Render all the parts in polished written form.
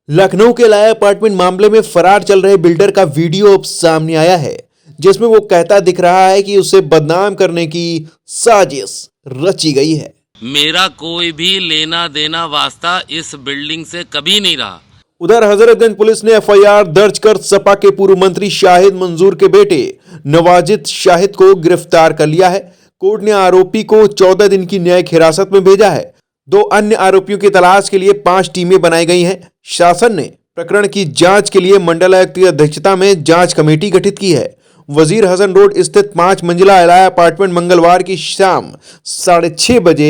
लखनऊ के लाया अपार्टमेंट मामले में फरार चल रहे बिल्डर का वीडियो अब सामने आया है, जिसमें वो कहता दिख रहा है कि उसे बदनाम करने की साजिश रची गई है। मेरा कोई भी लेना देना वास्ता इस बिल्डिंग से कभी नहीं रहा। उधर हजरतगंज पुलिस ने एफआईआर दर्ज कर सपा के पूर्व मंत्री शाहिद मंजूर के बेटे नवाजिद शाहिद को गिरफ्तार कर लिया है। कोर्ट ने आरोपी को 14 दिन की न्यायिक हिरासत में भेजा है। 2 अन्य आरोपियों की तलाश के लिए 5 टीमें बनाई गई हैं। शासन ने प्रकरण की जांच के लिए मंडलायुक्त की अध्यक्षता में जांच कमेटी गठित की है। वजीर हसन रोड स्थित 5 मंजिला एलाया अपार्टमेंट मंगलवार की शाम 6:30 बजे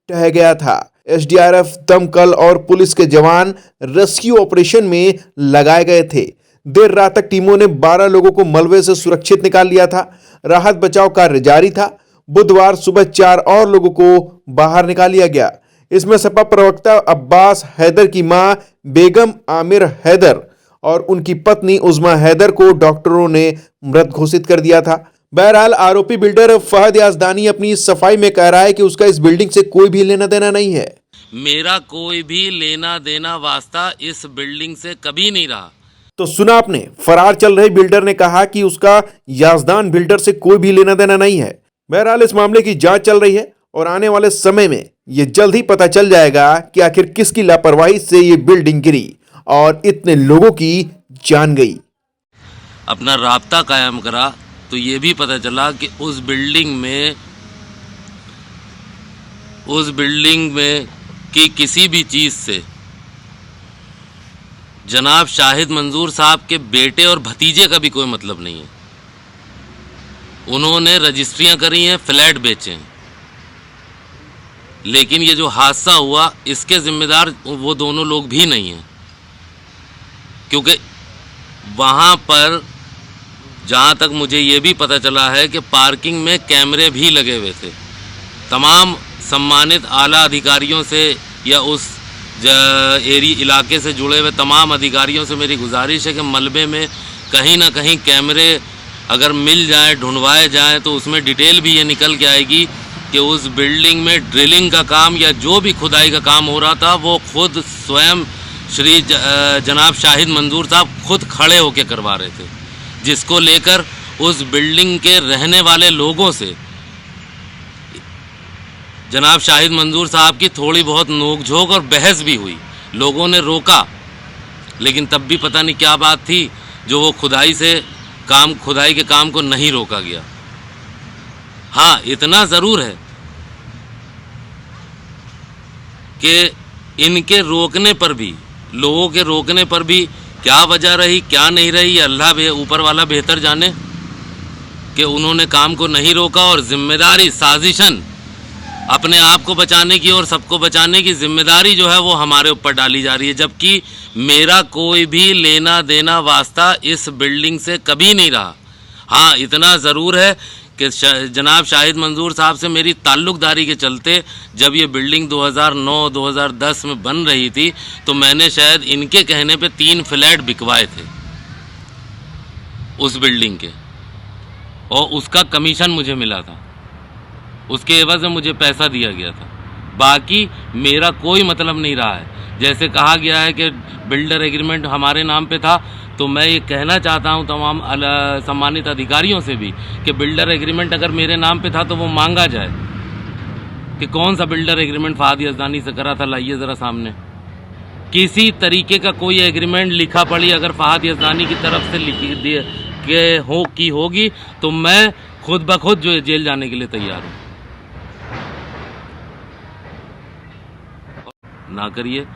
ढह गया था। एसडीआरएफ, दमकल और पुलिस के जवान रेस्क्यू ऑपरेशन में लगाए गए थे। देर रात तक टीमों ने 12 लोगों को मलबे से सुरक्षित निकाल लिया था। राहत बचाव कार्य जारी था। बुधवार सुबह 4 और लोगों को बाहर निकाल लिया गया। इसमें सपा प्रवक्ता अब्बास हैदर की मां बेगम आमिर हैदर और उनकी पत्नी उज़मा हैदर को डॉक्टरों ने मृत घोषित कर दिया था। बहरहाल आरोपी बिल्डर फहद याजदानी अपनी सफाई में कह रहा है कि उसका इस बिल्डिंग से कोई भी लेना देना नहीं है। मेरा कोई भी लेना देना वास्ता इस बिल्डिंग से कभी नहीं रहा। तो सुना आपने, फरार चल रहे बिल्डर ने कहा कि उसका याजदान बिल्डर से कोई भी लेना देना नहीं है। बहरहाल इस मामले की जांच चल रही है और आने वाले समय में यह जल्द ही पता चल जाएगा कि आखिर किसकी लापरवाही से ये बिल्डिंग गिरी और इतने लोगों की जान गई। अपना राब्ता कायम करा तो ये भी पता चला कि उस बिल्डिंग में की किसी भी चीज़ से जनाब शाहिद मंजूर साहब के बेटे और भतीजे का भी कोई मतलब नहीं है। उन्होंने रजिस्ट्रियां करी हैं, फ्लैट बेचे हैं, लेकिन ये जो हादसा हुआ इसके जिम्मेदार वो दोनों लोग भी नहीं हैं, क्योंकि वहाँ पर जहाँ तक मुझे ये भी पता चला है कि पार्किंग में कैमरे भी लगे हुए थे। तमाम सम्मानित आला अधिकारियों से या उस इलाके से जुड़े हुए तमाम अधिकारियों से मेरी गुजारिश है कि मलबे में कहीं ना कहीं कैमरे अगर मिल जाए, ढूंढवाए जाएँ, तो उसमें डिटेल भी ये निकल के आएगी कि उस बिल्डिंग में ड्रिलिंग का काम या जो भी खुदाई का काम हो रहा था वो खुद स्वयं श्री जनाब शाहिद मंजूर साहब खुद खड़े होकर करवा रहे थे, जिसको लेकर उस बिल्डिंग के रहने वाले लोगों से जनाब शाहिद मंजूर साहब की थोड़ी बहुत नोकझोंक और बहस भी हुई। लोगों ने रोका, लेकिन तब भी पता नहीं क्या बात थी जो वो खुदाई के काम को नहीं रोका गया। हाँ, इतना ज़रूर है कि इनके रोकने पर भी, लोगों के रोकने पर भी क्या वजह रही, क्या नहीं रही, अल्लाह ऊपर वाला बेहतर जाने, कि उन्होंने काम को नहीं रोका और जिम्मेदारी साजिशन अपने आप को बचाने की और सबको बचाने की जिम्मेदारी जो है वो हमारे ऊपर डाली जा रही है। जबकि मेरा कोई भी लेना देना वास्ता इस बिल्डिंग से कभी नहीं रहा। हाँ, इतना ज़रूर है कि जनाब शाहिद मंजूर साहब से मेरी ताल्लुक़दारी के चलते जब ये बिल्डिंग 2009-2010 में बन रही थी तो मैंने शायद इनके कहने पे 3 फ्लैट बिकवाए थे उस बिल्डिंग के, और उसका कमीशन मुझे मिला था, उसके एवज में मुझे पैसा दिया गया था। बाकी मेरा कोई मतलब नहीं रहा है। जैसे कहा गया है कि बिल्डर एग्रीमेंट हमारे नाम पे था, तो मैं ये कहना चाहता हूँ तमाम सम्मानित अधिकारियों से भी कि बिल्डर एग्रीमेंट अगर मेरे नाम पे था तो वो मांगा जाए कि कौन सा बिल्डर एग्रीमेंट फहद याजदानी से करा था, लाइए ज़रा सामने। किसी तरीके का कोई एग्रीमेंट लिखा पड़ी अगर फहद याजदानी की तरफ से होगी तो मैं खुद ब खुद जो जेल जाने के लिए तैयार हूँ। ना करिए,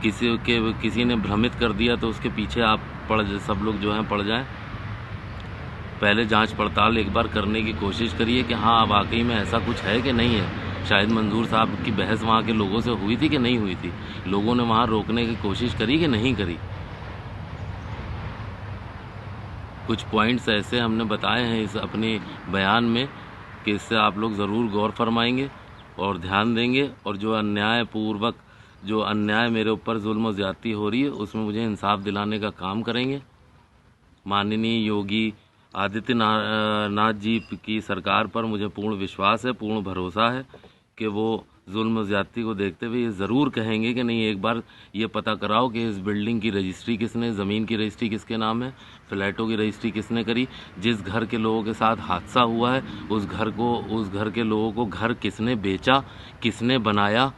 किसी ने भ्रमित कर दिया तो उसके पीछे आप सब लोग जो हैं पड़ जाएं। पहले जांच पड़ताल एक बार करने की कोशिश करिए कि हाँ वाकई में ऐसा कुछ है कि नहीं है। शाहिद मंजूर साहब की बहस वहाँ के लोगों से हुई थी कि नहीं हुई थी, लोगों ने वहाँ रोकने की कोशिश करी कि नहीं करी। कुछ पॉइंट्स ऐसे हमने बताए हैं इस अपने बयान में कि इससे आप लोग ज़रूर गौर फरमाएंगे और ध्यान देंगे, और जो अन्याय मेरे ऊपर जुल्म और ज़्यादती हो रही है उसमें मुझे इंसाफ दिलाने का काम करेंगे। माननीय योगी आदित्यनाथ जी की सरकार पर मुझे पूर्ण विश्वास है, पूर्ण भरोसा है कि वो जुल्म ज़्यादती को देखते हुए ये ज़रूर कहेंगे कि नहीं, एक बार ये पता कराओ कि इस बिल्डिंग की रजिस्ट्री किसने, ज़मीन की रजिस्ट्री किसके नाम है, फ्लैटों की रजिस्ट्री किसने करी, जिस घर के लोगों के साथ हादसा हुआ है उस घर के लोगों को घर किसने बेचा, किसने बनाया,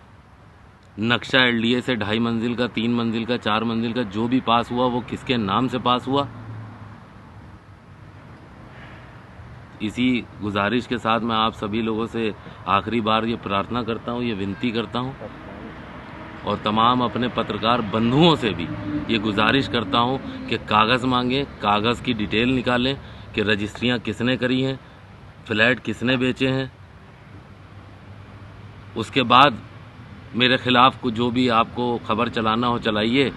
नक्शा एलडीए से 2.5 मंजिल का, 3 मंजिल का, 4 मंजिल का जो भी पास हुआ वो किसके नाम से पास हुआ। इसी गुजारिश के साथ मैं आप सभी लोगों से आखिरी बार ये प्रार्थना करता हूँ, ये विनती करता हूँ और तमाम अपने पत्रकार बंधुओं से भी ये गुजारिश करता हूँ कि कागज़ मांगें, कागज़ की डिटेल निकालें कि रजिस्ट्रियाँ किसने करी हैं, फ्लैट किसने बेचे हैं। उसके बाद मेरे ख़िलाफ़ को जो भी आपको खबर चलाना हो चलाइए,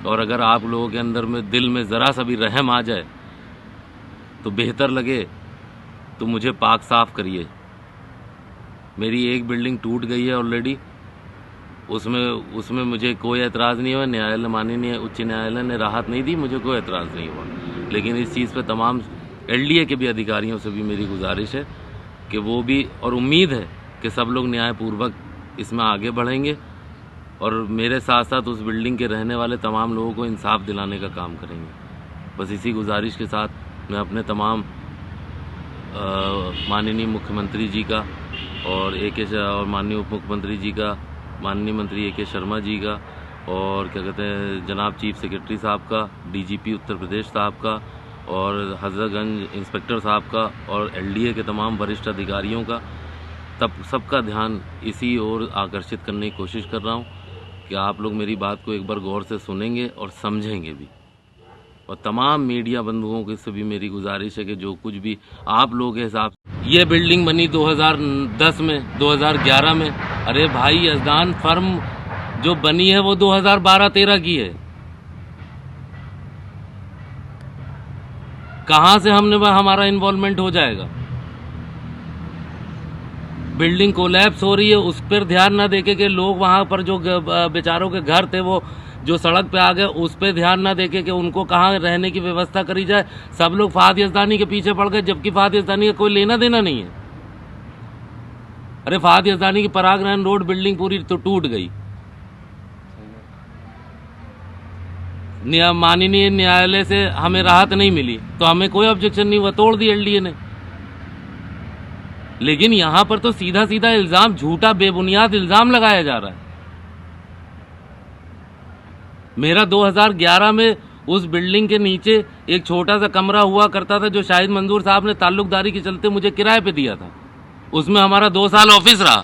और अगर आप लोगों के अंदर में दिल में ज़रा सा भी रहम आ जाए तो बेहतर लगे तो मुझे पाक साफ़ करिए। मेरी एक बिल्डिंग टूट गई है ऑलरेडी, उसमें मुझे कोई एतराज़ नहीं हुआ, न्यायालय माननीय उच्च न्यायालय ने राहत नहीं दी, मुझे कोई एतराज़ नहीं हुआ। लेकिन इस चीज़ पे तमाम एलडीए के भी अधिकारियों से भी मेरी गुजारिश है कि वो भी, और उम्मीद है कि सब लोग न्यायपूर्वक इसमें आगे बढ़ेंगे और मेरे साथ साथ उस बिल्डिंग के रहने वाले तमाम लोगों को इंसाफ दिलाने का काम करेंगे। बस इसी गुजारिश के साथ मैं अपने तमाम माननीय मुख्यमंत्री जी का और और माननीय उप मुख्यमंत्री जी का, माननीय मंत्री ए के शर्मा जी का, और क्या कहते हैं जनाब चीफ सेक्रेटरी साहब का, डीजीपी उत्तर प्रदेश साहब का, और हजरतगंज इंस्पेक्टर साहब का, और एलडीए के तमाम वरिष्ठ अधिकारियों का, तब सबका ध्यान इसी ओर आकर्षित करने की कोशिश कर रहा हूँ कि आप लोग मेरी बात को एक बार गौर से सुनेंगे और समझेंगे भी। और तमाम मीडिया बंधुओं के से भी मेरी गुजारिश है कि जो कुछ भी आप लोगों के हिसाब से, ये बिल्डिंग बनी 2010 में, 2011 में। अरे भाई, यजदान फर्म जो बनी है वो 2012-13 की है। कहाँ से हमारा इन्वॉल्वमेंट हो जाएगा। बिल्डिंग कोलैप्स हो रही है, उस पर ध्यान ना देके कि लोग वहाँ पर जो बेचारों के घर थे वो जो सड़क पे आ गए, उस पर ध्यान ना देके कि उनको कहाँ रहने की व्यवस्था करी जाए। सब लोग फहद यज़दानी के पीछे पड़ गए, जबकि फहद यज़दानी का कोई लेना देना नहीं है। अरे फहद यज़दानी की परागरहन रोड बिल्डिंग पूरी तो टूट गई, माननीय न्यायालय से हमें राहत नहीं मिली तो हमें कोई ऑब्जेक्शन नहीं हुआ, तोड़ दी एलडीए ने। लेकिन यहां पर तो सीधा सीधा इल्जाम, झूठा बेबुनियाद इल्जाम लगाया जा रहा है। मेरा 2011 में उस बिल्डिंग के नीचे एक छोटा सा कमरा हुआ करता था जो शाहिद मंजूर साहब ने ताल्लुकदारी के चलते मुझे किराए पे दिया था। उसमें हमारा 2 साल ऑफिस रहा।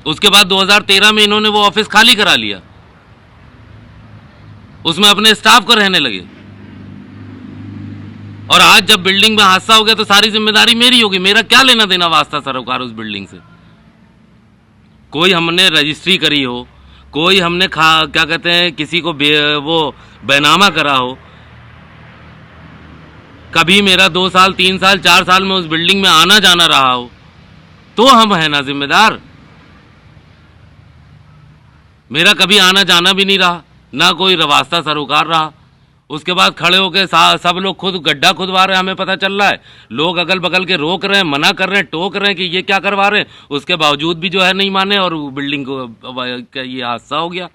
उसके बाद 2013 में इन्होंने वो ऑफिस खाली करा लिया, उसमें अपने स्टाफ को रहने लगे। और आज जब बिल्डिंग में हादसा हो गया तो सारी जिम्मेदारी मेरी होगी। मेरा क्या लेना देना वास्ता सरोकार उस बिल्डिंग से। कोई हमने रजिस्ट्री करी हो, कोई हमने क्या कहते हैं किसी को वो बैनामा करा हो, कभी मेरा 2 साल 3 साल 4 साल में उस बिल्डिंग में आना जाना रहा हो, तो हम है ना जिम्मेदार। मेरा कभी आना जाना भी नहीं रहा, ना कोई वास्ता सरोकार रहा। उसके बाद खड़े होकर सब लोग खुद गड्ढा खुदवा रहे हैं, हमें पता चल रहा है। लोग अगल बगल के रोक रहे हैं, मना कर रहे हैं, टोक रहे हैं कि ये क्या करवा रहे हैं। उसके बावजूद भी जो है नहीं माने और बिल्डिंग को ये हादसा हो गया।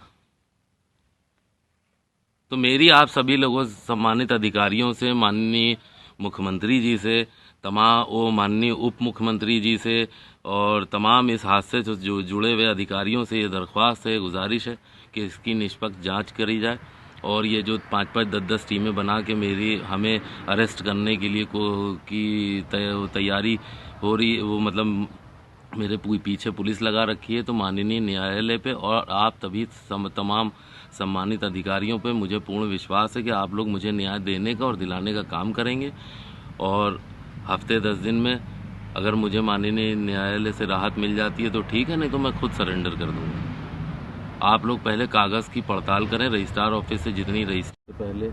तो मेरी आप सभी लोगों सम्मानित अधिकारियों से, माननीय मुख्यमंत्री जी से, माननीय उप मुख्यमंत्री जी से और तमाम इस हादसे से जो जुड़े हुए अधिकारियों से ये दरख्वास्त है, गुजारिश है कि इसकी निष्पक्ष जांच करी जाए। और ये जो 5-5 10-10 टीमें बना के हमें अरेस्ट करने के लिए तैयारी हो रही, वो मतलब मेरे पीछे पुलिस लगा रखी है। तो माननीय न्यायालय पे और आप तमाम सम्मानित अधिकारियों पे मुझे पूर्ण विश्वास है कि आप लोग मुझे न्याय देने का और दिलाने का काम करेंगे। और हफ्ते 10 दिन में अगर मुझे माननीय न्यायालय से राहत मिल जाती है तो ठीक है, नहीं तो मैं खुद सरेंडर कर दूँगा। आप लोग पहले कागज़ की पड़ताल करें, रजिस्ट्रार ऑफिस से जितनी रजिस्टर। पहले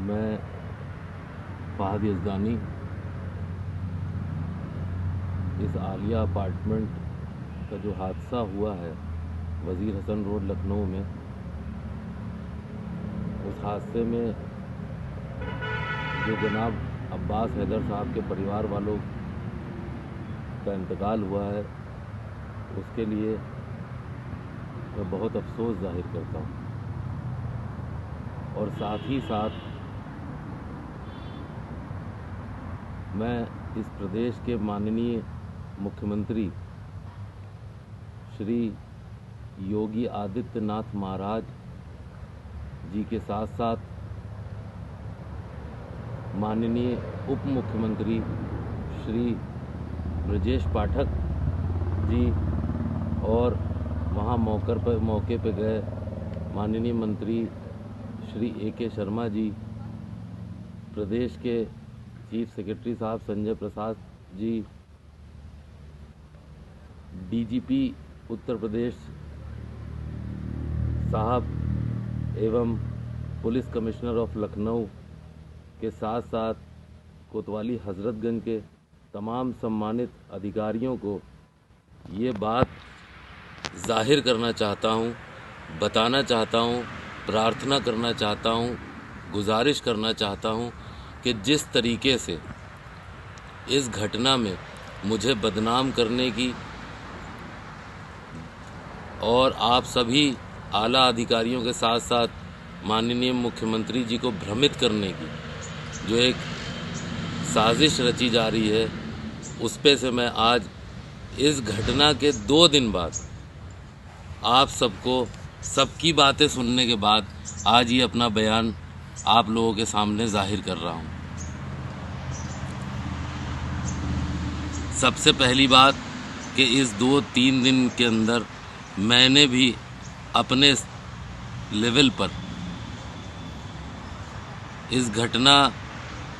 मैं फहद यज़दानी इस आलिया अपार्टमेंट का जो हादसा हुआ है वज़ीर हसन रोड लखनऊ में, उस हादसे में जो जनाब अब्बास हैदर साहब के परिवार वालों जिनका इंतकाल हुआ है उसके लिए मैं बहुत अफसोस जाहिर करता हूँ। और साथ ही साथ मैं इस प्रदेश के माननीय मुख्यमंत्री श्री योगी आदित्यनाथ महाराज जी के साथ साथ माननीय उप मुख्यमंत्री श्री ब्रजेश पाठक जी और वहाँ मौके पर गए माननीय मंत्री श्री ए.के. शर्मा जी, प्रदेश के चीफ सेक्रेटरी साहब संजय प्रसाद जी, डीजीपी उत्तर प्रदेश साहब एवं पुलिस कमिश्नर ऑफ लखनऊ के साथ साथ कोतवाली हजरतगंज के तमाम सम्मानित अधिकारियों को ये बात जाहिर करना चाहता हूँ, बताना चाहता हूँ, प्रार्थना करना चाहता हूँ, गुजारिश करना चाहता हूँ कि जिस तरीके से इस घटना में मुझे बदनाम करने की और आप सभी आला अधिकारियों के साथ साथ माननीय मुख्यमंत्री जी को भ्रमित करने की जो एक साजिश रची जा रही है, उस पे से मैं आज इस घटना के 2 दिन बाद आप सबको सबकी बातें सुनने के बाद आज ये अपना बयान आप लोगों के सामने जाहिर कर रहा हूँ। सबसे पहली बात कि इस 2-3 दिन के अंदर मैंने भी अपने लेवल पर इस घटना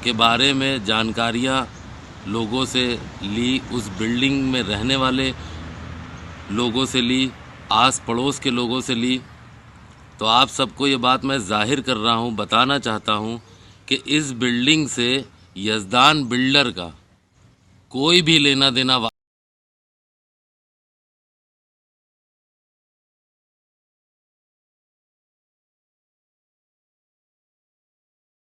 के बारे में जानकारियाँ लोगों से ली, उस बिल्डिंग में रहने वाले लोगों से ली, आस पड़ोस के लोगों से ली। तो आप सबको ये बात मैं जाहिर कर रहा हूँ, बताना चाहता हूँ कि इस बिल्डिंग से यज़दान बिल्डर का कोई भी लेना देना